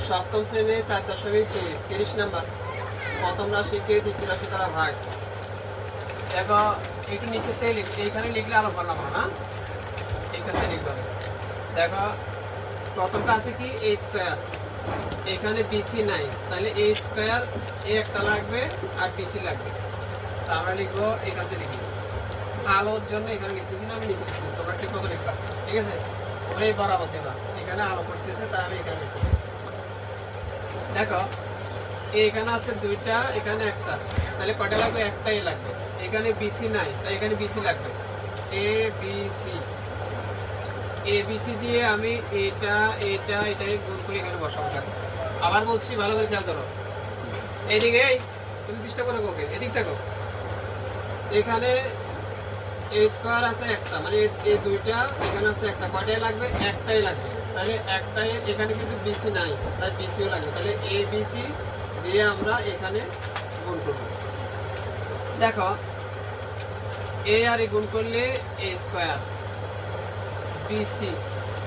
সপ্তম শ্রেণী 4.2 30 নাম্বার প্রথম রাশিকে দ্বিতীয় রাশি দ্বারা ভাগ। দেখো একটু নিচেতে এইখানে লিখলে আলো বানাবো না, এইখানে লিখবো। দেখো প্রথমটা আছে কি এ স্কয়ার, এখানে বিসি নাই, তাহলে এ স্কয়ার এ একটা লাগবে আর বিসি লাগবে। তা আমরা লিখবো এখান থেকে লিখি আলোর জন্য, এখানে লিখতেছি না আমি নিচে লিখবো, তোমরা ঠিক মতো লিখবা, ঠিক আছে? তোমরা এই বরাবর দেবা, এখানে আলো করতেছে তাই আমি এখানে লিখছি। দেখো এখানে আছে দুইটা, এখানে একটা, তাহলে কয়টা লাগবে? একটাই লাগবে। এখানে বিসি নাই, তাই এখানে বিসি লাগবে। এ বিসি দিয়ে আমি এটাই গুণ করে এখানে বসাবো। আবার বলছি, ভালো করে খেয়াল করো। এইদিকে তুমি চেষ্টা করো, ওকে এদিক দেখো। এখানে এ স্কয়ার আছে একটা, মানে এই দুইটা, এখানে আছে একটা, কয়টাই লাগবে? একটাই লাগবে। তাহলে একটাই, এখানে কিন্তু বিসি নাই, তাই বিসিও লাগবে। তাহলে এ বিসি দিয়ে আমরা এখানে গুণ করব। দেখো এ আর এ গুণ করলে এ স্কয়ার, বিসি,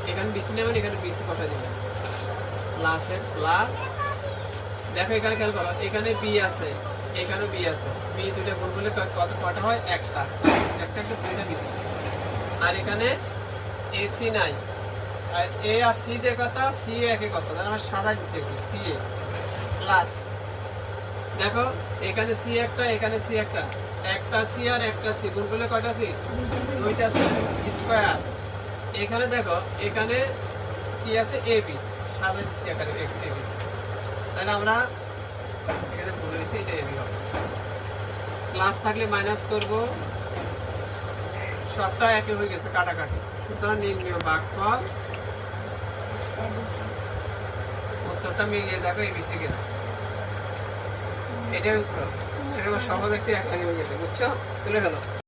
এখানে বিসি নেবেন, এখানে বিসি কটা দিবেন, প্লাসের প্লাস। দেখো এখানে খেয়াল করো, এখানে বি আছে, এখানে বি আছে, বি দুইটা গুণ করলে কটা হয়? একটা, একটা দুইটা বিসি। আর এখানে এসি নাই, এ আর সি যে কথা, সি একই কথা, তাহলে আমরা সাদা দিচ্ছি সি এ প্লাস। দেখো এখানে সি একটা, এখানে সি একটা, একটা সি আর একটা সি গুণ করলে কয়টা সি? দুইটা সি স্কয়ার। এখানে দেখো এখানে কি আছে? এ বি, সাদা দিচ্ছি এখানে এ বি। তাহলে আমরা এখানে ভুল হয়েছে, এটা এ বি হবে। প্লাস থাকলে মাইনাস করব, সবটা একই হয়ে গেছে, কাটাকাটি। সুতরাং নির্ণয় ভাগফল, উত্তরটা মিলিয়ে দেখো এবিসি কিনা, এটাই উত্তর। এটা সহজ একটি এক লাগে হয়ে গেছে, বুঝছো? তুলে ফেলো।